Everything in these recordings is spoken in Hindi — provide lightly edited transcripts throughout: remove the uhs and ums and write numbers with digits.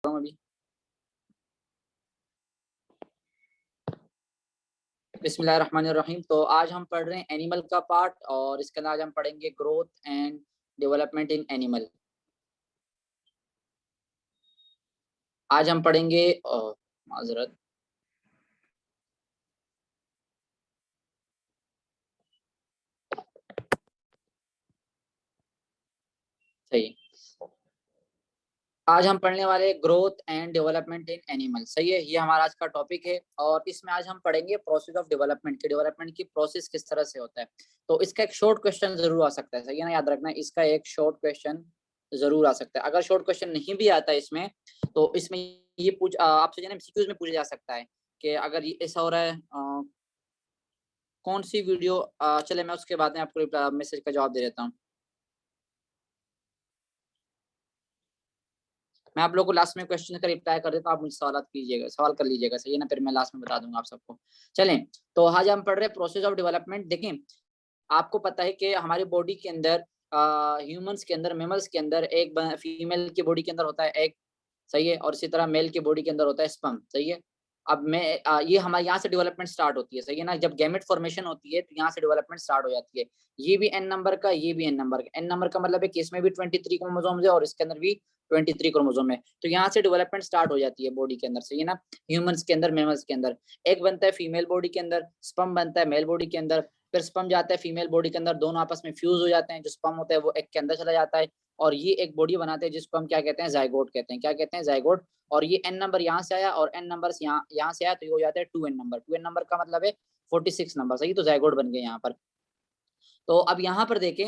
हूँ अभी। बिस्मिल्लाहिर्रहमानिर्रहीम। तो आज हम पढ़ रहे हैं एनिमल का पार्ट, और इसके अंदर आज हम पढ़ेंगे growth and development in animal. आज हम पढ़ेंगे माजरत सही। आज हम पढ़ने वाले growth and development in animal. सही है, ये हमारा आज का टॉपिक है। और इसमें आज हम पढ़ेंगे प्रोसेस ऑफ डेवलपमेंट की, डेवलपमेंट की प्रोसेस किस तरह से होता है। तो इसका एक शॉर्ट क्वेश्चन जरूर आ सकता है। सही है ना, याद रखना, इसका एक शॉर्ट क्वेश्चन जरूर आ सकता है। अगर शॉर्ट क्वेश्चन नहीं भी आता है इसमें, तो इसमें ये आपसे जो है एमसीक्यूज में पूछा जा सकता है कि अगर ये ऐसा हो रहा है कौन सी वीडियो चले मैं उसके बाद में आपको मैसेज का जवाब दे देता हूँ। मैं आप लोगों को लास्ट में क्वेश्चन का रिप्लाई कर देता हूँ, आप मुझसे सवाल कीजिएगा, सवाल कर लीजिएगा। सही है ना, फिर मैं लास्ट में बता दूंगा आप सबको। चलें, तो आज हम पढ़ रहे हैं प्रोसेस ऑफ डेवलपमेंट। देखें, आपको पता है कि हमारी बॉडी के अंदर, ह्यूमंस के अंदर, मेमल्स के अंदर एक फीमेल की बॉडी के अंदर होता है एग। सही है, और इसी तरह मेल की बॉडी के अंदर होता है स्पर्म। सही है। अब मैं ये हमारे यहाँ से डेवलपमेंट स्टार्ट होती है। सही है ना, जब गैमेट फॉर्मेशन होती है तो यहाँ से डेवलपमेंट स्टार्ट हो जाती है। ये भी एन नंबर का, ये भी एन नंबर का। एन नंबर का मतलब है कि इसमें भी 23 क्रोमोसोम्स है और इसके अंदर भी 23 क्रोमोसोम है। तो यहाँ से डेवलपमेंट स्टार्ट हो जाती है बॉडी के अंदर। सही है ना, ह्यूमंस के अंदर, मेमल्स के अंदर एग बनता है फीमेल बॉडी के अंदर, स्पर्म बनता है मेल बॉडी के अंदर, फिर स्पर्म जाता है फीमेल बॉडी के अंदर, दोनों आपस में फ्यूज हो जाते हैं। जो स्पर्म होता है वो एग के अंदर चला जाता है और ये एक बॉडी बनाते हैं जिसको हम क्या कहते हैं, जाइगोट कहते हैं। क्या कहते हैं, जाइगोट। और ये एन नंबर यहाँ से आया और एन नंबर यहाँ से आया, तो ये हो जाता है 2n नंबर। 2n नंबर का मतलब है 46 नंबर। सही, तो जाइगोट बन गए यहाँ पर। तो अब यहाँ पर देखें,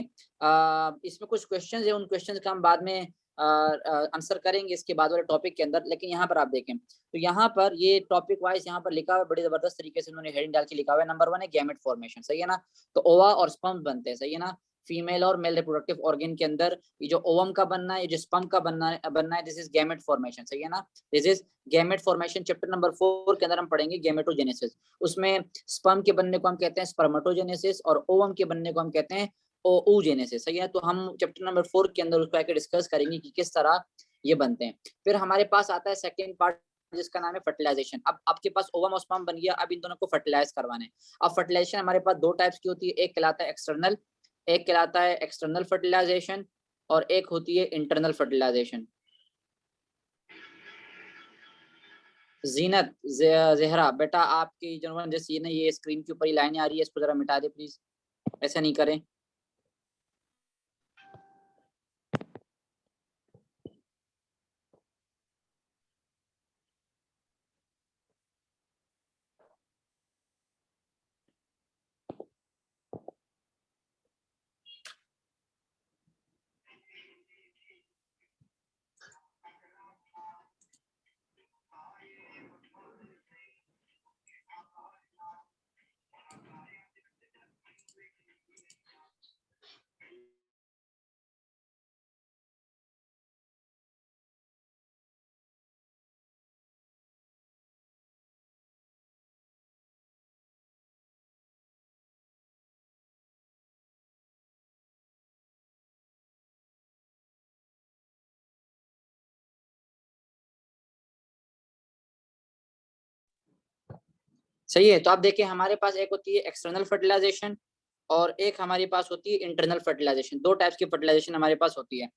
इसमें कुछ क्वेश्चंस है, उन क्वेश्चंस का हम बाद में आंसर करेंगे इसके बाद वाले टॉपिक के अंदर। लेकिन यहाँ पर आप देखें तो यहाँ पर ये टॉपिक वाइज यहाँ पर लिखा हुआ है, बड़ी जबरदस्त तरीके से उन्होंने हेडिंग डाल के लिखा हुआ है। नंबर 1 है गैमेट फॉर्मेशन। सही है ना, तो ओवा और स्पर्म बनते हैं। सही है ना, फीमेल और मेल रिप्रोडक्टिव ऑर्गन के अंदर ये जो ओवम का बनना है, ये जो स्पर्म का बनना है, दिस इज गैमेट फॉर्मेशन। सही है ना, this is gamete formation. Chapter number 4 के अंदर हम पढ़ेंगे गैमेटोजेनेसिस। उसमें स्पर्म के बनने को हम कहते हैं स्पर्मेटोजेनेसिस और ओवम के बनने को हम कहते हैं oogenesis। सही है, तो हम चैप्टर नंबर 4 के अंदर उसको आके डिस्कस करेंगे कि किस तरह ये बनते हैं। फिर हमारे पास आता है सेकेंड पार्ट जिसका नाम है फर्टिलाइजेशन। अब आपके पास ओवम और स्पर्म बन गया, अब इन दोनों को फर्टिलाइज करवाना है। अब फर्टिलाइजेशन हमारे पास दो टाइप्स की होती है, एक कहलाता है एक्सटर्नल, एक कहलाता है एक्सटर्नल फर्टिलाइजेशन, और एक होती है इंटरनल फर्टिलाइजेशन। जीनत, जहरा बेटा, आपकी जो जैसे ये स्क्रीन के ऊपर ही लाइनें आ रही है, इसको जरा मिटा दे प्लीज, ऐसा नहीं करें। सही है, तो आप देखिए हमारे पास एक होती है एक्सटर्नल फर्टिलाइजेशन और एक हमारे पास होती है इंटरनल फर्टिलाइजेशन। दो टाइप्स की फर्टिलाइजेशन हमारे पास होती है।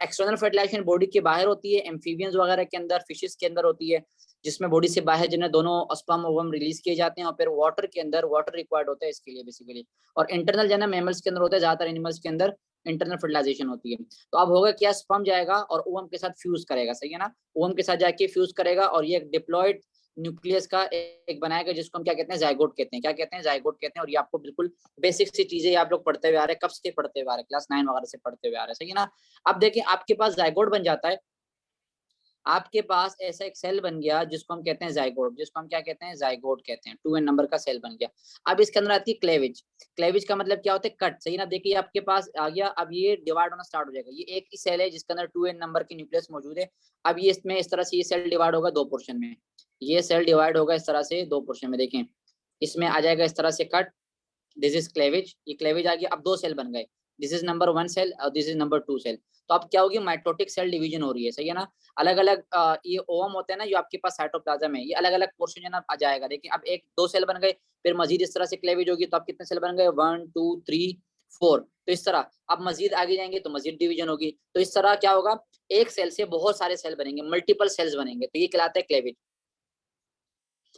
एक्सटर्नल फर्टिलाइजेशन बॉडी के बाहर होती है, एम्फीबियंस वगैरह के अंदर, फिशेस के अंदर होती है, जिसमें बॉडी से बाहर जिन्हें दोनों स्पर्म ओवम रिलीज किए जाते हैं और फिर वाटर के अंदर, वाटर रिक्वायर्ड होता है इसके लिए बेसिकली। और इंटरनल जो है मेमल्स के अंदर होता है, ज्यादातर एनिमल्स के अंदर इंटरनल फर्टिलाइजेशन होती है। तो अब होगा क्या, स्पर्म जाएगा और ओवम के साथ फ्यूज करेगा। सही है ना, ओवम के साथ जाके फ्यूज करेगा और ये एक डिप्लॉयड न्यूक्लियस का एक बनाएगा जिसको हम क्या कहते हैं, जाइगोट कहते हैं। क्या कहते हैं, जाइगोट कहते हैं। और ये आपको बिल्कुल बेसिक सी चीजें आप लोग पढ़ते हुए आ रहे हैं, कब से पढ़ते हुए आ रहे हैं, क्लास 9 वगैरह से पढ़ते हुए आ रहे हैं। सही है ना, अब देखिए आपके पास जाइगोट बन जाता है, आपके पास ऐसा एक सेल बन गया जिसको हम कहते हैं जाइगोट, जिसको हम क्या कहते हैं, जाइगोट कहते हैं। 2n नंबर का सेल बन गया। अब इसके अंदर आती है क्लेवेज। क्लेवेज का मतलब क्या होता है, कट। सही ना, देखिए आपके पास आ गया, अब ये डिवाइड होना स्टार्ट हो जाएगा। ये एक ही सेल है जिसके अंदर 2n नंबर की न्यूक्लियस मौजूद है। अब ये इसमें इस तरह से ये सेल डिवाइड होगा दो पोर्शन में। ये सेल डिवाइड होगा इस तरह से दो पोर्शन में। देखें, इसमें आ जाएगा इस तरह से कट, दिस इज क्लेवेज, ये क्लेवेज आ गया। अब दो सेल बन गए, दिस इज नंबर 1 सेल और दिस इज नंबर 2 सेल। तो अब क्या होगी, माइटोटिक सेल डिवीजन हो रही है, सही है ना। अलग अलग ये ओवम होते हैं ना जो आपके पास साइटोप्लाज्म है, ये अलग अलग पोर्शन है ना आ जाएगा। देखिए अब एक 2 सेल बन गए, फिर मजीद इस तरह से क्लेवेज होगी, तो अब कितने सेल बन गए, 1 2 3 4। तो इस तरह अब मजीद आगे जाएंगे तो मजीद डिवीजन होगी। तो इस तरह क्या होगा, एक सेल से बहुत सारे सेल बनेंगे, मल्टीपल सेल्स बनेंगे, तो ये कहलाता है क्लेवेज,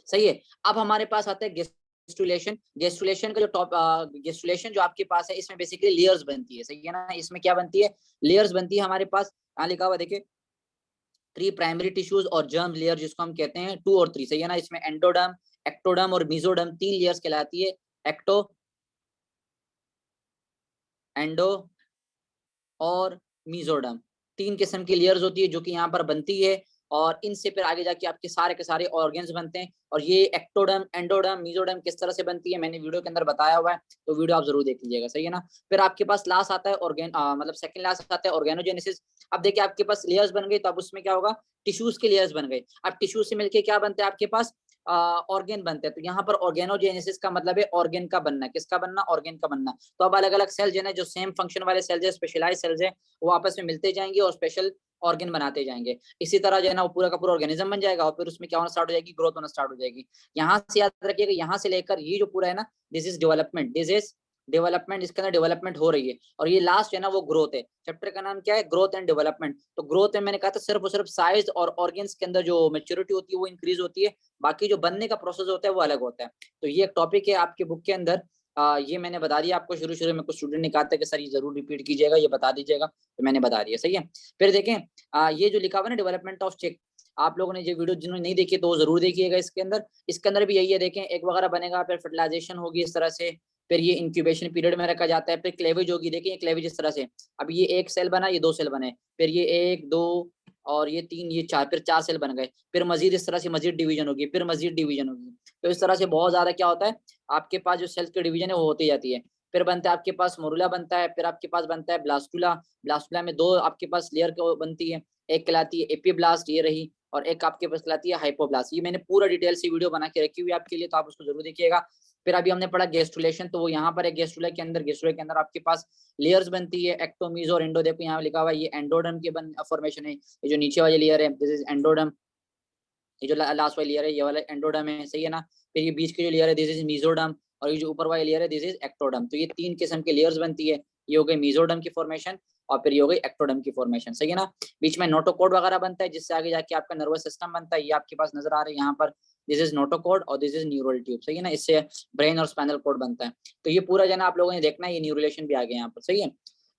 सही है। अब हमारे पास आता है गेस्टुलेशन। गेस्टुलेशन का जो टॉप गेस्टुलेशन जो आपके पास है, इसमें बेसिकली लेयर्स बनती है, सही है ना। इसमें क्या बनती है, लेयर्स बनती है हमारे पास। यहाँ लिखा हुआ देखिए 3 प्राइमरी टिश्यूज और जर्म लेयर जिसको हम कहते हैं 2 और 3, सही है ना। इसमें एंडोडर्म, एक्टोडर्म और मेसोडर्म 3 लेयर्स कहलाती है। एक्टो, एंडो और मीजोडर्म 3 किस्म की लेयर्स होती है जो कि यहाँ पर बनती है, और इनसे फिर आगे जाके आपके सारे के सारे ऑर्गन्स बनते हैं। और ये एक्टोडर्म, एंडोडर्म, मीजोडर्म किस तरह से बनती है मैंने वीडियो के अंदर बताया हुआ है, तो वीडियो आप जरूर देख लीजिएगा, सही है ना। फिर आपके पास लास्ट आता है मतलब सेकंड लास्ट आता है ऑर्गेनोजेनेसिस। अब देखिए आपके पास लेयर्स बन गई, तो अब उसमें क्या होगा, टिश्यूज के लेयर्स बन गए। अब टिश्यूज से मिलके क्या बनते हैं आपके पास, ऑर्गेन बनते हैं। तो यहाँ पर ऑर्गेनोजेनेसिस का मतलब है ऑर्गेन का बनना, किसका बनना, ऑर्गेन का बनना। तो अब अलग अलग सेल्स है ना, जो सेम फंक्शन वाले सेल्स है, स्पेशलाइज सेल्स है, वो आपस में मिलते जाएंगे और स्पेशल ऑर्गन बनाते जाएंगे। इसी तरह जो है ना वो पूरा का पूरा ऑर्गेनिज्म बन जाएगा, और फिर उसमें क्या होना स्टार्ट हो जाएगी, ग्रोथ होना स्टार्ट हो जाएगी। यहाँ से याद रखिएगा, यहाँ से लेकर ये जो पूरा है ना, this is development, this is development, इसके अंदर डेवलपमेंट हो रही है। और ये लास्ट है ना वो ग्रोथ है। चैप्टर का नाम क्या है, ग्रोथ एंड डेवलपमेंट। तो ग्रोथ में मैंने कहा था सिर्फ और सिर्फ साइज और ऑर्गन्स के अंदर जो मेच्योरिटी होती है वो इंक्रीज होती है, बाकी जो बनने का प्रोसेस होता है वो अलग होता है। तो ये एक टॉपिक है आपके बुक के अंदर। ये मैंने बता दिया आपको शुरू शुरू में। कुछ स्टूडेंट ने कहा था कि सर ये जरूर रिपीट कीजिएगा, ये बता दीजिएगा, तो मैंने बता दिया, सही है। फिर देखें ये जो लिखा हुआ है ना डेवलपमेंट ऑफ चिक, आप लोगों ने ये वीडियो जिन्होंने नहीं देखी तो वो जरूर देखिएगा। इसके अंदर भी यही है, देखें एक वगैरह बनेगा, फिर फर्टिलाइजेशन होगी इस तरह से, फिर ये इंक्यूबेशन पीरियड में रखा जाता है, फिर क्लेवेज होगी। देखिए क्लेवेज इस तरह से, अब ये 1 सेल बना, ये 2 सेल बने, फिर ये 1 2 और ये 3 ये 4, फिर 4 सेल बन गए, फिर मजीद इस तरह से मजीद डिवीजन होगी, फिर मजीद डिवीजन होगी। तो इस तरह से बहुत ज्यादा क्या होता है, आपके पास जो सेल्स की डिवीजन है वो होती जाती है। फिर बनता है आपके पास मोरुला बनता है, फिर आपके पास बनता है ब्लास्टुला। ब्लास्टुला में 2 आपके पास लेयर बनती है, एक कहलाती है एपीब्लास्ट, ये रही, और एक आपके पास कहलाती है हाइपोब्लास्ट। ये मैंने पूरा डिटेल से वीडियो बना के रखी हुई है आपके लिए, तो आप उसको जरूर देखिएगा। फिर अभी हमने पढ़ा गेस्टुलेशन, तो वो यहाँ पर है गेस्टुला के अंदर आपके पास लेयर्स बनती है, एक्टोमीज और एंडो। देखो यहाँ लिखा हुआ है ये एंडोडर्म की फॉर्मेशन है, ये जो नीचे वाली लेयर है दिस इज एंडोडर्म, ये जो लास्ट वाली लेयर है ये वाला एंडोडर्म है, सही है ना। फिर ये बीच की जो लेयर है दिस इज मीजोडर्म, और ये जो ऊपर वाली लेयर है दिस इज एक्टोडर्म। तो ये 3 किस्म की लेयर्स बनती है, ये हो गई मीजोडर्म की फॉर्मेशन, और फिर ये हो गई एक्टोडर्म की फॉर्मेशन, सही है ना। बीच में नोटोकोड वगैरह बनता है, जिससे आगे जाके आपका नर्वस सिस्टम बनता है, ये आपके पास नजर आ रहा है यहाँ पर, दिस इज नोटोकोड और दिस इज न्यूरल ट्यूब, सही है ना। इससे ब्रेन और स्पाइनल कोड बनता है। तो ये पूरा जो है ना आप लोगों ने देखना है, ये न्यूरोलेशन भी आ गया यहाँ पर, सही है।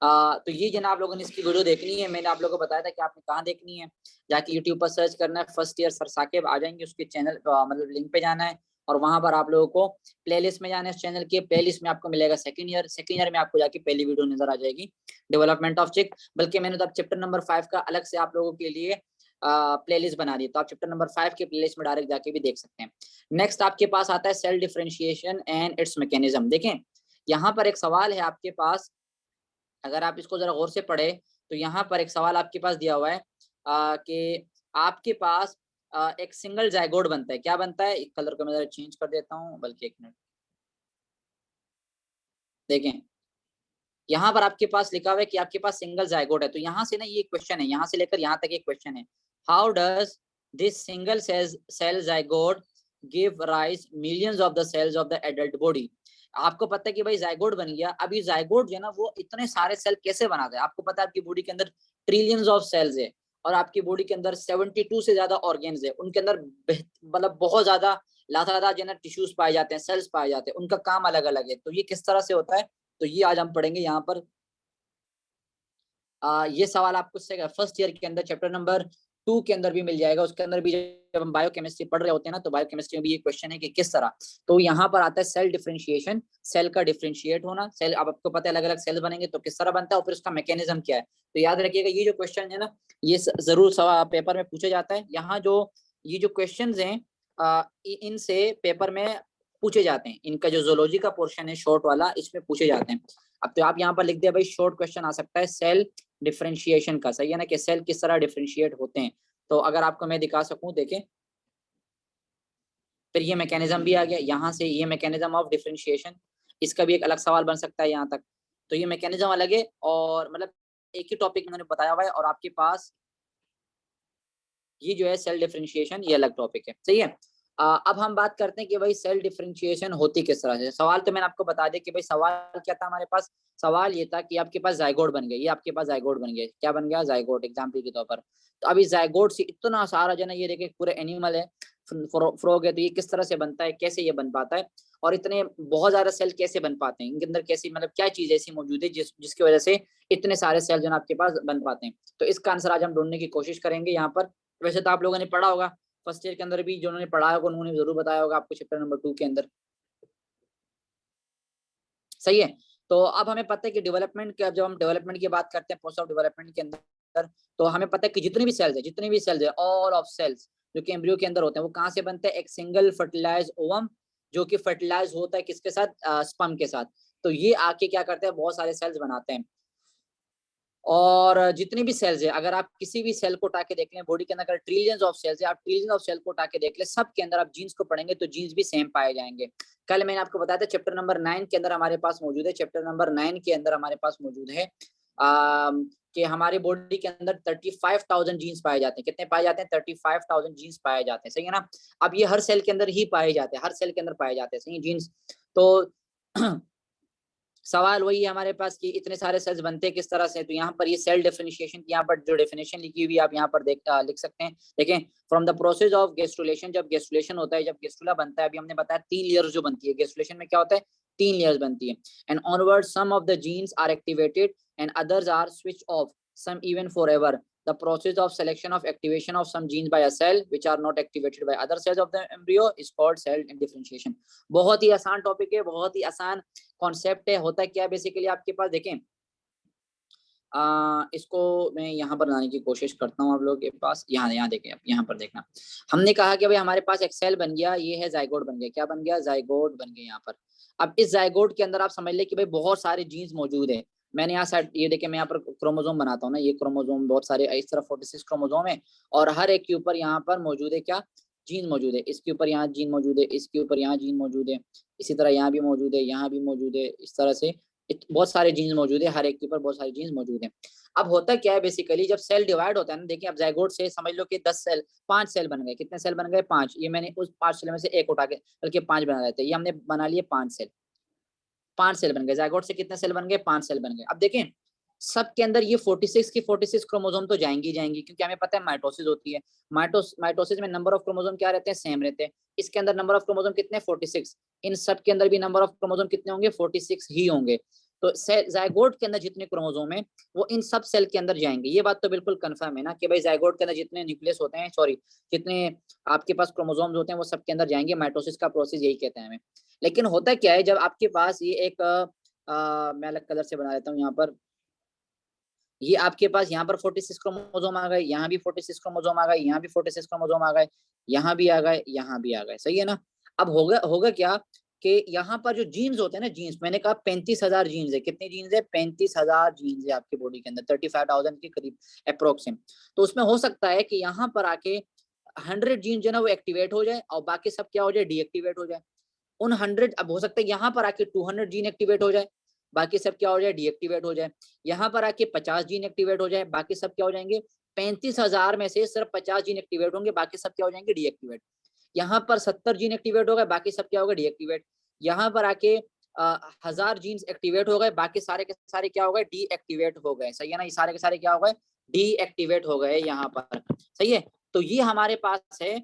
तो ये जो ना आप लोगों ने इसकी वीडियो देखनी है, मैंने आप लोगों को बताया था कि आपने कहाँ देखनी है, जाके यूट्यूब पर सर्च करना है, फर्स्ट ईयर सर साकिब आ जाएंगे, उसके चैनल मतलब लिंक पे जाना है, और वहां पर आप लोगों को प्लेलिस्ट में जाना है। इस चैनल के प्लेलिस्ट में आपको मिलेगा सेकंड ईयर में आपको जाके पहली वीडियो नजर आ जाएगी, डेवलपमेंट ऑफ चिक। बल्कि मैंने तो अब चैप्टर नंबर 5 का अलग से आप लोगों के लिए प्लेलिस्ट बना दी, तो आप चैप्टर नंबर 5 के प्लेलिस्ट में डायरेक्ट जाके भी देख सकते हैं। नेक्स्ट आपके पास आता है cell differentiation and its mechanism. देखें यहाँ पर एक सवाल है आपके पास, अगर आप इसको जरा गौर से पढ़े तो यहाँ पर एक सवाल आपके पास दिया हुआ है कि आपके पास एक सिंगल जायगोट बनता है, क्या बनता है, एक कलर को मैं जरा चेंज कर देता हूँ, बल्कि 1 मिनट देखें। यहाँ पर आपके पास लिखा हुआ है कि आपके पास सिंगल जायगोट है। तो यहाँ से ना ये क्वेश्चन है, यहाँ से लेकर यहाँ तक एक क्वेश्चन है, how does this single cell zygote give rise millions of the cells of the adult body. आपको पता है कि भाई जायगोट बन गया, अब ये जायगोट जो है ना वो इतने सारे सेल कैसे बनाता है। आपको पता है आपकी बॉडी के अंदर ट्रिलियंस ऑफ सेल्स है, और आपकी बॉडी के अंदर 72 से ज्यादा ऑर्गेन्स है, उनके अंदर मतलब बहुत ज्यादा लातादार जो है टिश्यूज पाए जाते हैं, सेल्स पाए जाते हैं, उनका काम अलग अलग है। तो ये किस तरह से होता है, तो ये आज हम पढ़ेंगे यहाँ पर। ये सवाल आपको फर्स्ट ईयर के अंदर चैप्टर नंबर 2 के अंदर भी मिल जाएगा। उसके अंदर भी जब हम बायोकेमिस्ट्री पढ़ रहे होते हैं ना, तो बायोकेमिस्ट्री में भी ये क्वेश्चन है कि किस तरह। तो यहाँ पर आता है सेल डिफरेंशिएशन, सेल का डिफरेंशिएट होना। सेल अब आपको पता है अलग अलग सेल बनेंगे तो किस तरह बनता है, और फिर उसका मैकेनिज्म क्या है। तो याद रखिएगा ये जो क्वेश्चन है ना, ये जरूर पेपर में पूछा जाता है। यहाँ जो ये जो क्वेश्चन हैं इनसे पेपर में पूछे जाते हैं, इनका जो जोलॉजी का पोर्शन है शॉर्ट वाला, इसमें पूछे जाते हैं। अब तो आप यहाँ पर लिख दिया भाई, शॉर्ट क्वेश्चन आ सकता है सेल डिफरेंशिएशन का, सही है ना, कि सेल किस तरह डिफरेंशिएट होते हैं। तो अगर आपको मैं दिखा सकूं, देखें, फिर ये मैकेनिज्म भी आ गया यहाँ से, ये मैकेनिज्म ऑफ डिफरेंशिएशन, इसका भी एक अलग सवाल बन सकता है यहाँ तक। तो ये मैकेनिज्म अलग है और मतलब एक ही टॉपिक मैंने बताया हुआ है, और आपके पास ये जो है सेल डिफरेंशिएशन ये अलग टॉपिक है। सही है। अब हम बात करते हैं कि भाई सेल डिफरेंशिएशन होती किस तरह से। सवाल तो मैंने आपको बता दिया कि भाई सवाल क्या था हमारे पास। सवाल ये था कि आपके पास जाइगोट बन गया, ये आपके पास जाइगोट बन गया। क्या बन गया? जाइगोट, एग्जाम्पल के तौर पर। तो अभी जाइगोट से इतना सारा जो है ये देखिए पूरे एनिमल है, फ्रॉग है, तो ये किस तरह से बनता है, कैसे ये बन पाता है, और इतने बहुत ज्यादा सेल कैसे बन पाते हैं, इनके अंदर कैसी मतलब क्या चीज ऐसी मौजूद है जिसकी वजह से इतने सारे सेल जो है आपके पास बन पाते हैं। तो इसका आंसर आज हम ढूंढने की कोशिश करेंगे यहाँ पर। वैसे तो आप लोगों ने पढ़ा होगा फर्स्ट ईयर के अंदर भी, जो उन्होंने पढ़ा होगा उन्होंने जरूर बताया होगा आपको चैप्टर नंबर 2 के अंदर। सही है। तो अब हमें पता है कि डेवलपमेंट के, जब हम डेवलपमेंट की बात करते हैं प्रोसेस ऑफ डेवलपमेंट के अंदर, तो हमें पता है कि जितने भी सेल्स है ऑल ऑफ सेल्स जो कि एम्ब्रियो के अंदर होते हैं वो कहाँ से बनते हैं? एक सिंगल फर्टिलाइज ओवम, जो कि फर्टिलाइज होता है किसके साथ? स्पर्म के साथ। तो ये आके क्या करते हैं? बहुत सारे सेल्स बनाते हैं। और जितने भी सेल्स है, अगर आप किसी भी सेल को उठा के देख लें बॉडी के अंदर, अगर ट्रिलियंस ऑफ सेल्स है, आप ट्रिलियंस ऑफ सेल को उठा के देख लें, सब के अंदर आप जीन्स को पढ़ेंगे तो जीन्स भी सेम पाए जाएंगे। कल मैंने आपको बताया था चैप्टर नंबर 9 के अंदर हमारे पास मौजूद है, चैप्टर नंबर 9 के अंदर हमारे पास मौजूद है कि हमारी बॉडी के अंदर 35,000 जीन्स पाए जाते हैं। कितने पाए जाते हैं? 35,000 जीन्स पाए जाते हैं। सही है ना। अब ये हर सेल के अंदर ही पाए जाते हैं, हर सेल के अंदर पाए जाते हैं। सही है जीन्स। तो सवाल वही है हमारे पास कि इतने सारे सेल्स बनते हैं किस तरह से। तो यहाँ पर ये सेल डिफरेंशिएशन की यहाँ पर जो डेफिनेशन लिखी हुई आप यहाँ पर लिख सकते हैं। देखें, from the process of gastrulation, जब गेस्टुलेशन होता है, जब गेस्टुला बनता है, अभी हमने बताया 3 लेयर्स जो बनती है गेस्टुलेशन में, क्या होता है? 3 लेयर्स बनती है। And onward some of the genes are activated and others are switch off, some even forever. The process of selection of activation of some genes by a cell which are not activated by other cells of the embryo is called cell differentiation. बहुत ही आसान टॉपिक है, बहुत ही आसान कॉन्सेप्ट है। होता क्या है बेसिकली आपके पास, देखें इसको मैं यहाँ पर लाने की कोशिश करता हूँ आप लोग के पास। यहाँ देखें, आप यहाँ पर देखना। हमने कहा कि भाई हमारे पास एक सेल बन गया, ये है जाइगोट बन गया। क्या बन गया? जाइगोट बन गया यहाँ पर। अब इस जाइगोट के अंदर आप समझ ले कि भाई बहुत सारे जीन्स मौजूद है। मैंने यहाँ साइड ये देखे, मैं यहाँ पर क्रोमोजोम बनाता हूँ ना, ये क्रोमोजोम बहुत सारे इस तरह 46 क्रोमोजोम है, और हर एक के ऊपर यहाँ पर मौजूद है क्या? जीन मौजूद है। इसके ऊपर यहाँ जीन मौजूद है, इसके ऊपर यहाँ जीन मौजूद है, इसी तरह यहाँ भी मौजूद है, यहाँ भी मौजूद है। इस तरह से बहुत सारे जीन्स मौजूद है, हर एक के ऊपर बहुत सारे जीन्स मौजूद है। अब होता क्या है बेसिकली, जब सेल डिवाइड होता है ना, देखिए अब जाइगोट से समझ लो कि 10 सेल, 5 सेल बन गए। कितने सेल बन गए? 5। ये मैंने उस 5 सेल में से एक उठा के बल्कि 5 बना देते, ये हमने बना लिए 5 सेल। 5 सेल बन गए। जाइगोट से कितने सेल बन गए? 5 सेल बन गए। अब देखें सब के अंदर ये 46 की 46 क्रोमोसोम तो जाएंगी जाएंगी, क्योंकि हमें पता है माइटोसिस होती है। माइटोसिस में नंबर ऑफ क्रोमोसोम क्या रहते हैं? सेम रहते हैं। इसके अंदर नंबर ऑफ क्रोमोसोम कितने? 46। इन सब के अंदर भी नंबर ऑफ क्रोमोसोम कितने होंगे? 46 ही होंगे। तो जाइगोट के अंदर जितने क्रोमोसोम है वो इन सब सेल के अंदर जाएंगे। ये बात तो बिल्कुल कंफर्म है ना कि भाई जाइगोट के अंदर जितने न्यूक्लियस होते हैं, सॉरी जितने आपके पास क्रोमोसोम्स होते हैं वो सब के अंदर जाएंगे। माइटोसिस का प्रोसेस यही कहते हैं हमें। लेकिन होता क्या है, जब आपके पास ये एक मैं अलग कलर से बना लेता हूँ यहाँ पर, ये आपके पास यहाँ पर 46 क्रोमोसोम आ गए, यहाँ भी 46 क्रोमोसोम आ गए, यहाँ भी 46 क्रोमोसोम आ गए, यहाँ भी आ गए, यहाँ भी आ गए। सही है ना। अब होगा होगा क्या कि यहाँ पर जो जीन्स होते हैं ना, जीन्स मैंने कहा 35,000 जीन्स है। कितनी जीन्स है? 35,000 जीन्स है आपकी बॉडी के अंदर, 35,000 के करीब अप्रोक्सिम। तो उसमें हो सकता है कि यहाँ पर आके 100 जीन जो है ना वो एक्टिवेट हो जाए और बाकी सब क्या हो जाए? डीएक्टिवेट हो जाए। उन 100, अब हो सकता है यहाँ पर आके 200 जीन एक्टिवेट हो जाए, बाकी सब क्या हो जाए? डीएक्टिवेट हो जाए। यहाँ पर आके 50 जीन एक्टिवेट हो जाए, बाकी सब क्या हो जाएंगे? 35,000 में से सिर्फ 50 जीन एक्टिवेट होंगे, बाकी सब क्या हो जाएंगे? डीएक्टिवेट। यहाँ पर 70 जीन एक्टिवेट हो गए, बाकी सब क्या होगा? डीएक्टिवेट। यहाँ पर आके 1000 जीन्स एक्टिवेट हो गए, बाकी सारे के सारे क्या हो गए? डीएक्टिवेट हो गए। सही है ना। ये सारे के सारे क्या हो गए? डीएक्टिवेट हो गए यहाँ पर। सही है। तो ये हमारे पास है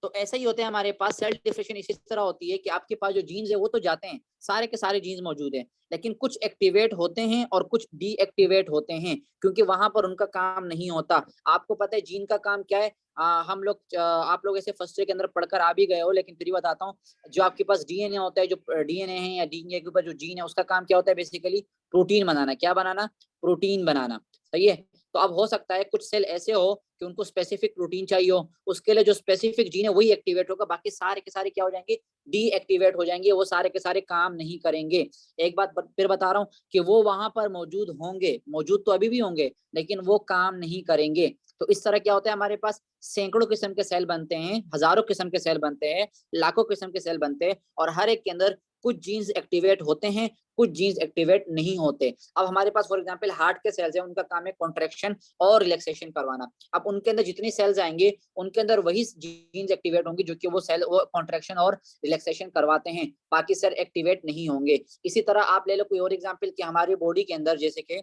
तो ऐसा ही होता है हमारे पास। सेल डिफरेंशिएशन इसी तरह होती है कि आपके पास जो जीन्स है वो तो जाते हैं, सारे के सारे जीन्स मौजूद हैं, लेकिन कुछ एक्टिवेट होते हैं और कुछ डीएक्टिवेट होते हैं, क्योंकि वहां पर उनका काम नहीं होता। आपको पता है जीन का काम क्या है? हम लोग आप लोग ऐसे फर्स्ट ईयर के अंदर पढ़कर आ भी गए हो, लेकिन फिर भी बताता हूँ। जो आपके पास डीएनए होता है, जो डीएनए है या डीएनए के ऊपर जो जीन है, उसका काम क्या होता है? बेसिकली प्रोटीन बनाना। क्या बनाना? प्रोटीन बनाना। सही है। तो अब हो सकता है कुछ सेल ऐसे हो कि उनको स्पेसिफिक प्रोटीन चाहिए हो, उसके लिए जो स्पेसिफिक जीन है वही एक्टिवेट होगा, बाकी सारे के सारे क्या हो जाएंगे? डीएक्टिवेट हो जाएंगे। वो सारे के सारे काम नहीं करेंगे। एक बात फिर बता रहा हूँ कि वो वहां पर मौजूद होंगे, मौजूद तो अभी भी होंगे, लेकिन वो काम नहीं करेंगे। तो इस तरह क्या होता है, हमारे पास सैकड़ों किस्म के सेल बनते हैं, हजारों किस्म के सेल बनते हैं, लाखों किस्म के सेल बनते हैं, और हर एक के अंदर कुछ जीन्स एक्टिवेट होते हैं, कुछ जीन्स एक्टिवेट नहीं होते। अब हमारे पास फॉर एग्जांपल हार्ट के सेल्स हैं, उनका काम है कॉन्ट्रैक्शन और रिलैक्सेशन करवाना। अब उनके अंदर जितनी सेल्स आएंगे उनके अंदर वही जीन्स एक्टिवेट होंगी जो कि वो सेल वो कॉन्ट्रैक्शन और रिलैक्सेशन करवाते हैं, बाकी सेल एक्टिवेट नहीं होंगे। इसी तरह आप ले लो कोई और एग्जांपल कि हमारी बॉडी के अंदर जैसे कि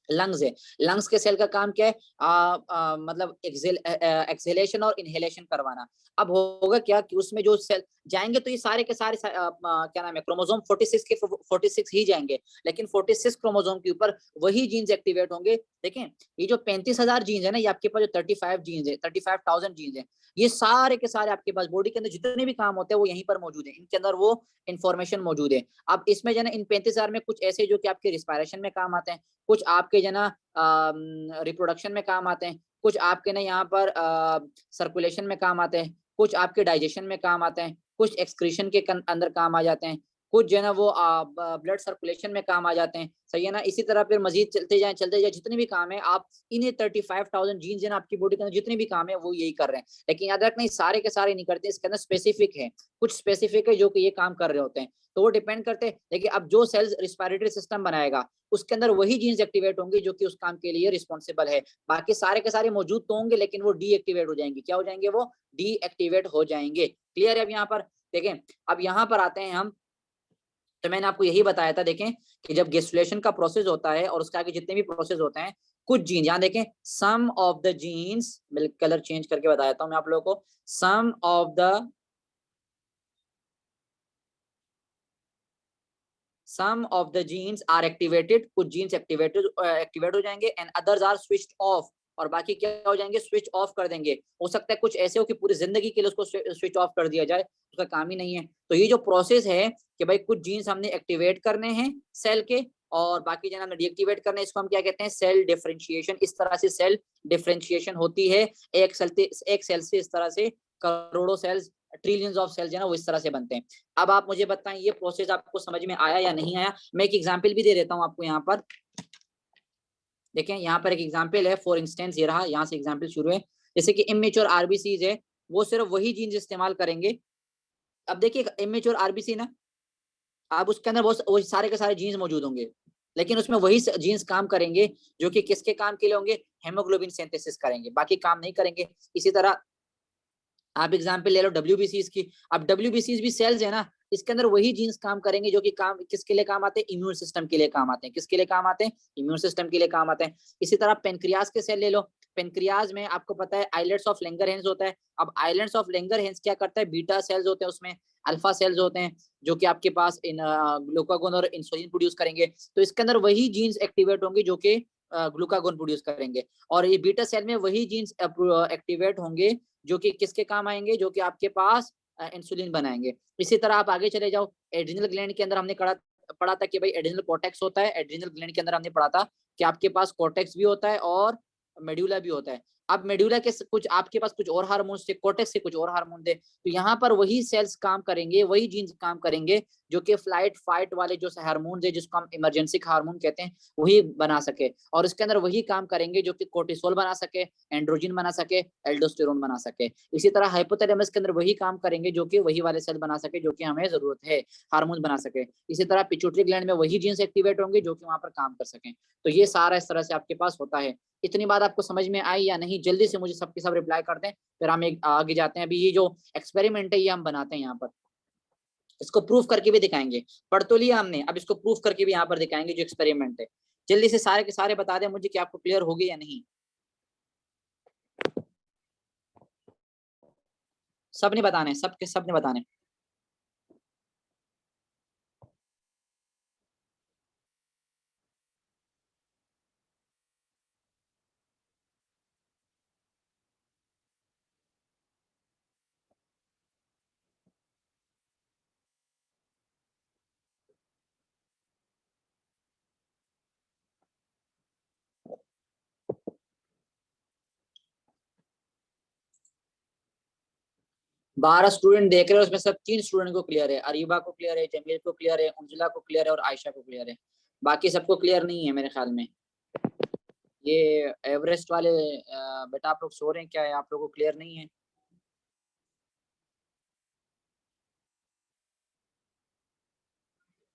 लंग्स है, लंग्स के सेल का काम क्या है, मतलब एक्सहेलेशन और इनहेलेशन करवाना। अब होगा क्या कि उसमें जो सेल जाएंगे तो ये सारे के सारे क्या नाम है, क्रोमोसोम 46 के 46 ही जाएंगे, लेकिन 46 क्रोमोसोम के ऊपर वही जीन्स एक्टिवेट होंगे। देखें ये जो 35,000 जीन्स है ना, ये आपके पास जो 35 जीन्स है, 35,000 जीन्स है, ये सारे के सारे आपके पास बॉडी के अंदर जितने भी काम होते हैं वो यहीं पर मौजूद है, इनके अंदर वो इन्फॉर्मेशन मौजूद है। अब इसमें जो है ना इन 35,000 में कुछ ऐसे जो कि आपके रिस्पायरेशन में काम आते हैं, कुछ आपके जो ना रिप्रोडक्शन में काम आते हैं, कुछ आपके ना यहाँ पर सर्कुलेशन में काम आते हैं, कुछ आपके डाइजेशन में काम आते हैं, कुछ एक्सक्रीशन के अंदर काम आ जाते हैं, कुछ जो है ना वो ब्लड सर्कुलेशन में काम आ जाते हैं, सही है ना। इसी तरह फिर मजीद चलते जाए जितने भी काम है आप इन्हें 35,000 जीन्स है ना आपकी बॉडी के अंदर जितने भी काम है वो यही कर रहे हैं। लेकिन याद रखना सारे के सारे नहीं करते, इसके अंदर स्पेसिफिक है, कुछ स्पेसिफिक है जो कि ये काम कर रहे होते हैं, तो वो डिपेंड करते हैं। लेकिन अब जो सेल्स रिस्पायरेटरी सिस्टम बनाएगा उसके अंदर वही जीन्स एक्टिवेट होंगे जो कि उस काम के लिए रिस्पॉन्सिबल है, बाकी सारे के सारे मौजूद तो होंगे लेकिन वो डीएक्टिवेट हो जाएंगे। क्या हो जाएंगे? वो डीएक्टिवेट हो जाएंगे। क्लियर है? अब यहाँ पर देखें, अब यहाँ पर आते हैं हम, तो मैंने आपको यही बताया था देखें कि जब गैस्ट्रुलेशन का प्रोसेस होता है और उसके आगे जितने भी प्रोसेस होते हैं, कुछ जीन यहाँ देखें, some of the genes, colour change करके बताया था मैं आप लोगों को, some of the genes are activated, कुछ जीन्स एक्टिवेट हो जाएंगे, and others are switched off, और बाकी क्या हो जाएंगे? स्विच ऑफ कर देंगे। हो सकता है कुछ ऐसे हो कि पूरी जिंदगी के लिए उसको स्विच ऑफ कर दिया जाए, उसका काम ही नहीं है। तो ये जो प्रोसेस है कि भाई कुछ जीन्स हमने एक्टिवेट करने हैं सेल के और बाकी जो हमने डीएक्टिवेट करने हैं, इसको हम क्या कहते हैं? Cell differentiation. इस तरह से सेल डिफरेंशिएशन होती है, एक सेल से इस तरह से करोड़ों सेल्स, ट्रिलियंस ऑफ सेल्स है ना वो इस तरह से बनते हैं। अब आप मुझे बताएं ये प्रोसेस आपको समझ में आया या नहीं आया? मैं एक एग्जांपल भी दे देता हूं आपको यहाँ पर। देखें यहाँ पर एक एग्जांपल है, फॉर इंस्टेंस ये रहा, यहाँ से एग्जांपल शुरू है। जैसे कि इमेच्योर आरबीसीज है, वो सिर्फ वही जीन्स इस्तेमाल करेंगे। अब देखिए इमेच्योर आरबीसी ना, आप उसके अंदर वो सारे के सारे जीन्स मौजूद होंगे, लेकिन उसमें वही जीन्स काम करेंगे जो कि किसके काम के लिए होंगे? हेमोग्लोबिन सिंथेसिस करेंगे, बाकी काम नहीं करेंगे। इसी तरह आप एग्जांपल ले लो डब्ल्यूबीसीज की। अब डब्ल्यूबीसीज भी सेल्स है ना, इसके अंदर वही जीन्स काम करेंगे जो कि काम किसके लिए काम आते हैं? इम्यून सिस्टम के लिए काम आते हैं। किसके लिए काम आते हैं? इम्यून सिस्टम के लिए काम आते हैं। इसी तरह पेनक्रियाज के सेल ले लो, पेनक्रियाज में आपको पता है आइलेट्स ऑफ लैंगरहैंस होता है। अब आइलेट्स ऑफ लैंगरहैंस क्या करता है? बीटा सेल्स होते हैं उसमें, अल्फा सेल्स होते हैं जो कि आपके पास इन ग्लूकागोन और इंसुलिन प्रोड्यूस करेंगे। तो इसके अंदर वही जीन्स एक्टिवेट होंगे जो कि ग्लूकागोन प्रोड्यूस करेंगे, और ये बीटा सेल में वही जीन्स एक्टिवेट होंगे जो कि किसके काम आएंगे? जो कि आपके पास इंसुलिन बनाएंगे। इसी तरह आप आगे चले जाओ, एड्रिनल ग्लैंड के अंदर हमने पढ़ा था कि भाई एड्रिनल कॉर्टेक्स होता है। एड्रिनल ग्लैंड के अंदर हमने पढ़ा था कि आपके पास कॉर्टेक्स भी होता है और मेडुला भी होता है। अब मेडुला के कुछ आपके पास कुछ और हार्मोन थे, कॉर्टेक्स से कुछ और हार्मोन थे, तो यहाँ पर वही सेल्स काम करेंगे, वही जीन्स काम करेंगे जो कि फ्लाइट फाइट वाले जो हार्मोन है जिसको हम इमरजेंसी हार्मोन कहते हैं वही बना सके, और इसके अंदर वही काम करेंगे जो कि कोर्टिसोल बना सके, एंड्रोजन बना सके, एल्डोस्टेरोन बना सके। इसी तरह हाइपोथैलेमस के अंदर वही काम करेंगे जो कि वही वाले सेल बना सके जो कि हमें जरूरत है, हार्मोन बना सके। इसी तरह पिट्यूटरी ग्लैंड में वही जीन्स एक्टिवेट होंगे जो कि वहां पर काम कर सकें। तो ये सारा इस तरह से आपके पास होता है। इतनी बात आपको समझ में आई या नहीं? जल्दी से मुझे सबके सब रिप्लाई कर दें, फिर हम आगे जाते हैं। अभी ये जो एक्सपेरिमेंट है ये हम बनाते हैं यहाँ पर, इसको प्रूफ करके भी दिखाएंगे। पढ़ तो लिया हमने, अब इसको प्रूफ करके भी यहाँ पर दिखाएंगे जो एक्सपेरिमेंट है। जल्दी से सारे के सारे बता दें मुझे कि आपको क्लियर हो गई या नहीं। सबने बताने, सबके सबने बताने। बारह स्टूडेंट देख रहे हो, उसमें सब 3 स्टूडेंट को क्लियर है। अरीबा को क्लियर है, जमील को क्लियर है, उंजुला को क्लियर है और आयशा को क्लियर है। बाकी सबको क्लियर नहीं है मेरे ख्याल में। ये एवरेस्ट वाले बेटा आप लोग सो रहे हैं क्या? है आप लोगों को क्लियर नहीं है?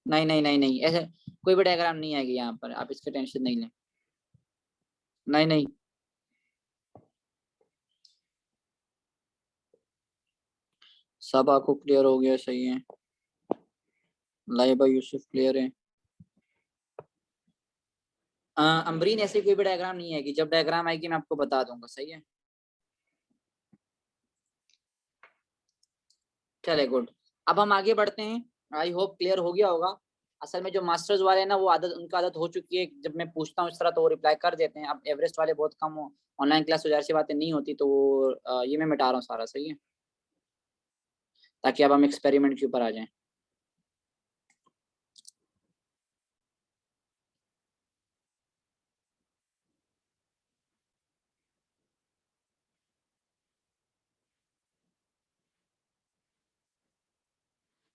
नहीं नहीं नहीं नहीं, ऐसे कोई भी डायग्राम नहीं आएगी यहाँ पर, आप इसकी टेंशन नहीं लें। नहीं नहीं, सब आपको क्लियर हो गया, सही है। लाइबा यूसुफ क्लियर है। अमरीन ऐसे कोई भी डायग्राम नहीं आएगी, जब डायग्राम आएगी मैं आपको बता दूंगा, सही है। चले गुड, अब हम आगे बढ़ते हैं। आई होप क्लियर हो गया होगा। असल में जो मास्टर्स वाले हैं ना, वो आदत उनका आदत हो चुकी है, जब मैं पूछता हूँ इस तरह तो वो रिप्लाई कर देते हैं। अब एवरेस्ट वाले बहुत कम ऑनलाइन क्लास हो, जाहिर सी बातें नहीं होती, तो ये मैं मिटा रहा हूँ सारा, सही है, ताकि अब हम एक्सपेरिमेंट के ऊपर आ जाएं।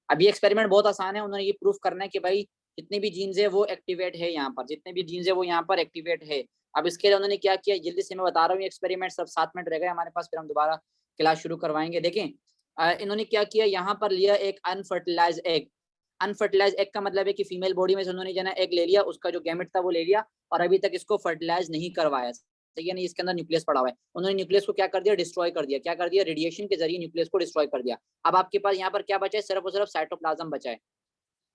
अब ये एक्सपेरिमेंट बहुत आसान है, उन्होंने ये प्रूफ करना है कि भाई जितने भी जीन्स है वो एक्टिवेट है यहाँ पर, जितने भी जीन्स है वो यहाँ पर एक्टिवेट है। अब इसके लिए उन्होंने क्या किया, जल्दी से मैं बता रहा हूँ, एक्सपेरिमेंट सब 7 मिनट रह गए हमारे पास, फिर हम दोबारा क्लास शुरू करवाएंगे। देखें इन्होंने क्या किया, यहाँ पर लिया एक अनफर्टिलाइज एग। अनफर्टिलाइज एग का मतलब है कि फीमेल बॉडी में से उन्होंने जना एग ले लिया, उसका जो गैमेट था वो ले लिया, और अभी तक इसको फर्टिलाइज नहीं करवाया, सही है नहीं, इसके अंदर न्यूक्लियस पड़ा हुआ है। उन्होंने न्यूक्लियस को क्या कर दिया, डिस्ट्रॉय कर दिया। क्या कर दिया, रेडिएशन के जरिए न्यूक्लियस को डिस्ट्रॉय कर दिया। अब आपके पास यहाँ पर क्या बचा है, सिर्फ और सिर्फ साइटोप्लाज्म बचा है,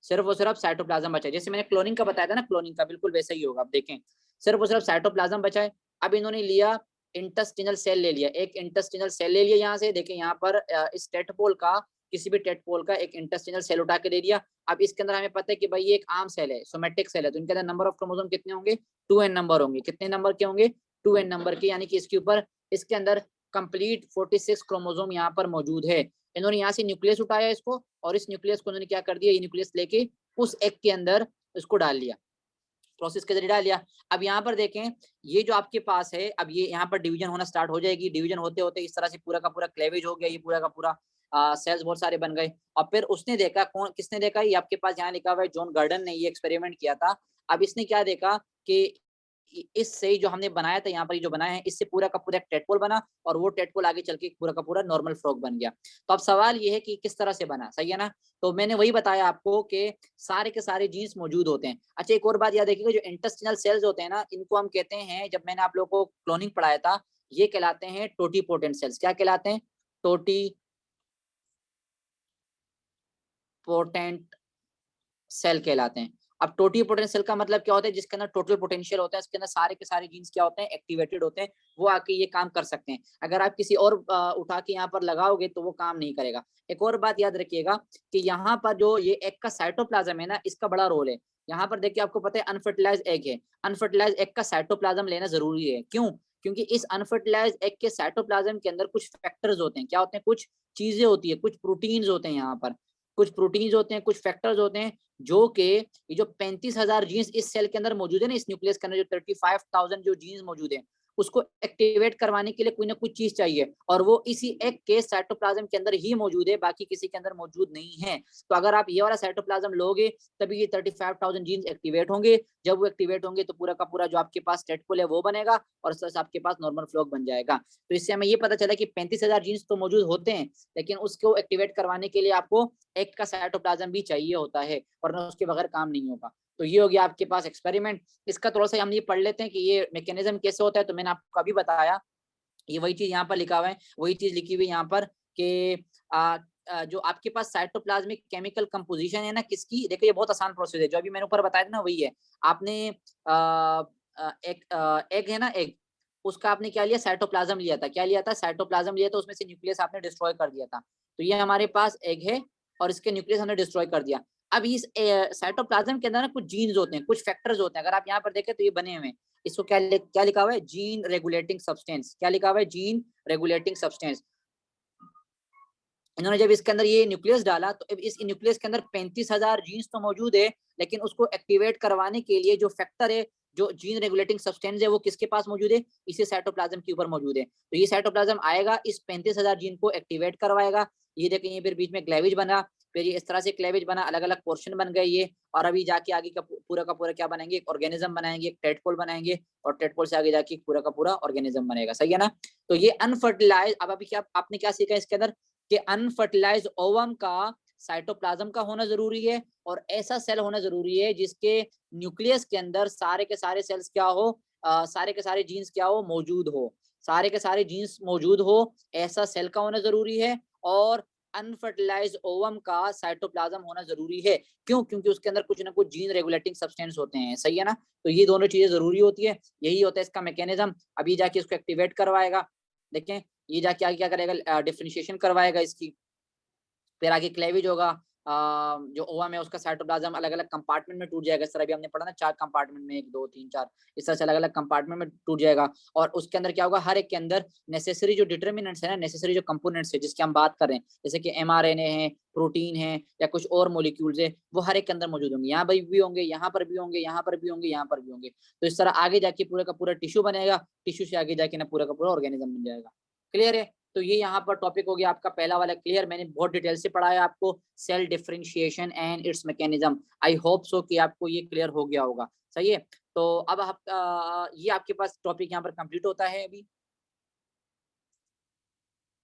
सिर्फ और सिर्फ साइटोप्लाज्म बचा है। जैसे मैंने क्लोनिंग का बताया था ना, क्लोनिंग का बिल्कुल वैसा ही होगा। अब देखें, सिर्फ और सिर्फ साइटोप्लाज्म बचा है। अब इन्होंने लिया इंटेस्टिनल सेल ले लिया, एक इंटेस्टिनल सेल ले लिया यहाँ से। देखें यहाँ पर इस टेटपोल का, किसी भी टेटपोल का एक इंटेस्टिनल सेल उठा के दे दिया। अब इसके अंदर हमें पता है कि भाई ये एक आम सेल है, सोमेटिक सेल है, तो इनके अंदर नंबर ऑफ क्रोमोसोम कितने होंगे, 2n नंबर होंगे। कितने नंबर के होंगे, 2n नंबर के, यानी कि इसके ऊपर, इसके अंदर कंप्लीट 46 क्रोमोसोम यहाँ पर मौजूद है। इन्होंने यहाँ से न्यूक्लियस उठाया इसको, और इस न्यूक्लियस को उन्होंने क्या कर दिया, ये न्यूक्लियस लेके उस एग के अंदर इसको डाल लिया, प्रोसेस के जरिए डाल लिया। अब यहाँ पर देखें, ये जो आपके पास है, अब ये यहाँ पर डिवीजन होना स्टार्ट हो जाएगी। डिवीजन होते होते इस तरह से पूरा का पूरा क्लेवेज हो गया, ये पूरा का पूरा सेल्स बहुत सारे बन गए। और फिर उसने देखा, कौन किसने देखा, ये आपके पास यहाँ लिखा हुआ है, जॉन गर्डन ने ये एक्सपेरिमेंट किया था। अब इसने क्या देखा कि इससे जो हमने बनाया था यहाँ पर, जो बनाया है, इससे पूरा का पूरा एक टेटपोल बना, और वो टेटपोल आगे चल के पूरा का पूरा नॉर्मल फ्रॉग बन गया। तो अब सवाल ये है कि किस तरह से बना, सही है ना। तो मैंने वही बताया आपको कि सारे के सारे जीन्स मौजूद होते हैं। अच्छा, एक और बात याद रखिएगा, जो इंटेस्टिनल सेल्स होते हैं ना, इनको हम कहते हैं, जब मैंने आप लोगों को क्लोनिंग पढ़ाया था, ये कहलाते हैं टोटीपोटेंट सेल्स। क्या कहलाते हैं, टोटी पोटेंट सेल कहलाते हैं। अब टोटल पोटेंशियल का मतलब क्या होता है, जिसके अंदर टोटल पोटेंशियल होता है, इसके अंदर सारे के सारे जीन्स क्या होते हैं, एक्टिवेटेड होते हैं, वो आके ये काम कर सकते हैं। अगर आप किसी और उठा के यहाँ पर लगाओगे तो वो काम नहीं करेगा। एक और बात याद रखिएगा कि यहाँ पर जो ये एग का साइटोप्लाज्म है ना, इसका बड़ा रोल है। यहाँ पर देखिए, आपको पता है अनफर्टिलाइज एग है, अनफर्टिलाइज एग का साइटोप्लाज्म लेना जरूरी है। क्यों, क्योंकि इस अनफर्टिलाइज एग के साइटोप्लाज्म के अंदर कुछ फैक्टर्स होते हैं। क्या होते हैं, कुछ चीजें होती है, कुछ प्रोटीन्स होते हैं यहाँ पर, कुछ प्रोटीन्स होते हैं, कुछ फैक्टर्स होते हैं, जो कि ये जो 35,000 जीन्स इस सेल के अंदर मौजूद है ना, इस न्यूक्लियस के अंदर जो 35,000 जो जीन्स मौजूद है, उसको एक्टिवेट करवाने के लिए कोई ना कुछ चीज चाहिए, और वो इसी एग के साइटोप्लाज्म के अंदर ही मौजूद है, बाकी किसी के अंदर मौजूद नहीं है। तो अगर आप ये वाला साइटोप्लाज्म लोगे, तभी ये 35,000 जीन्स एक्टिवेट होंगे। जब वो एक्टिवेट होंगे तो पूरा का पूरा जो आपके पास टेटपोल है वो बनेगा, और आपके पास नॉर्मल फ्लॉक बन जाएगा। तो इससे हमें ये पता चला कि 35,000 जीन्स तो मौजूद होते हैं, लेकिन उसको एक्टिवेट करवाने के लिए आपको एग का साइटोप्लाज्म भी चाहिए होता है, वरना उसके बगैर काम नहीं होगा। तो ये हो गया आपके पास एक्सपेरिमेंट। इसका थोड़ा सा हम ये पढ़ लेते हैं कि ये मैकेनिज्म कैसे होता है। तो मैंने आपको अभी बताया, ये वही चीज यहाँ पर लिखा हुआ है, वही चीज लिखी हुई यहाँ पर कि जो आपके पास साइटोप्लाज्मिक केमिकल कंपोजिशन है ना किसकी, देखो ये बहुत आसान प्रोसेस है, जो अभी मैंने ऊपर बताया था ना वही है। आपने एक एग है ना, एग, उसका आपने क्या लिया, साइटोप्लाज्म लिया था। क्या लिया था, साइटोप्लाज्म लिया था, उसमें से न्यूक्लियस आपने डिस्ट्रॉय कर दिया था। तो ये हमारे पास एग है, और इसके न्यूक्लियस हमने डिस्ट्रॉय कर दिया। अब इस साइटोप्लाज्म के अंदर ना कुछ जीन्स होते हैं, कुछ फैक्टर्स होते हैं। अगर आप यहाँ पर देखें तो ये बने हुए हैं, इसको क्या लिखा हुआ है, जीन रेगुलेटिंग सब्सटेंस। क्या लिखा हुआ है, जीन रेगुलेटिंग सब्सटेंस। इन्होंने जब इसके अंदर ये न्यूक्लियस डाला, तो इस न्यूक्लियस के अंदर 35,000 जीन्स तो मौजूद है, लेकिन उसको एक्टिवेट करवाने के लिए जो फैक्टर है, जो जीन रेगुलेटिंग सब्सटेंस है, वो किसके पास मौजूद है, इसी साइटोप्लाज्म के ऊपर मौजूद है। तो ये साइटोप्लाज्म आएगा, इस 35,000 जीन को एक्टिवेट करवाएगा। ये देखें ये फिर बीच में क्लेवेज बना, फिर ये इस तरह से क्लेवेज बना, अलग अलग पोर्शन बन गए ये, और अभी जाके आगे का पूरा क्या बनाएंगे, एक ऑर्गेनिज्म बनाएंगे, एक टेडपोल बनाएंगे, और टेडपोल से आगे जाके पूरा का पूरा ऑर्गेनिज्म बनेगा। सही है ना। तो ये अनफर्टिलाइज, अब अभी क्या आपने क्या सीखा इसके अंदर कि अनफर्टिलाइज ओवम का साइटोप्लाज्म का होना जरूरी है, और ऐसा सेल होना जरूरी है जिसके न्यूक्लियस के अंदर सारे के सारे सेल्स क्या हो, सारे के सारे जीन्स क्या हो, मौजूद हो, सारे के सारे जीन्स मौजूद हो, ऐसा सेल का होना जरूरी है। और अनफर्टिलाइज ओवम का साइटोप्लाज्म होना जरूरी है। क्यों? क्योंकि उसके अंदर कुछ ना कुछ जीन रेगुलेटिंग सब्सटेंस होते हैं। सही है ना। तो ये दोनों चीजें जरूरी होती है, यही होता है इसका मैकेनिज्म। अभी जाके इसको एक्टिवेट करवाएगा, देखें ये जाके आगे क्या करेगा, डिफरेंशिएशन करवाएगा इसकी, फिर आगे क्लेवेज होगा। जो ओवम है उसका साइटोप्लाज्म अलग अलग कंपार्टमेंट में टूट जाएगा। इस तरह भी हमने पढ़ा ना, 4 कंपार्टमेंट में, 1 2 3 4, इस तरह से अलग अलग कंपार्टमेंट में टूट जाएगा। और उसके अंदर क्या होगा, हर एक के अंदर नेसेसरी जो डिटर्मिनेंट्स है ना, नेसेसरी जो कंपोनेंट्स है जिसकी हम बात कर रहे हैं, जैसे कि mRNA है, प्रोटीन है, या कुछ और मॉलिक्यूल्स है, वो हर एक के अंदर मौजूद होंगे। यहाँ भी होंगे, यहाँ पर भी होंगे, यहाँ पर भी होंगे, यहाँ पर भी होंगे। तो इस तरह आगे जाके पूरा का पूरा टिश्यू बनेगा, टिश्यू से आगे जाके ना पूरा का पूरा ऑर्गेनिज्म बन जाएगा। क्लियर है। तो ये यहाँ पर टॉपिक हो गया आपका पहला वाला क्लियर। मैंने बहुत डिटेल से पढ़ाया आपको cell differentiation and its mechanism. I hope so कि आपको ये क्लियर हो गया होगा। सही है। तो अब आप ये आपके पास टॉपिक यहाँ पर कंप्लीट होता है अभी।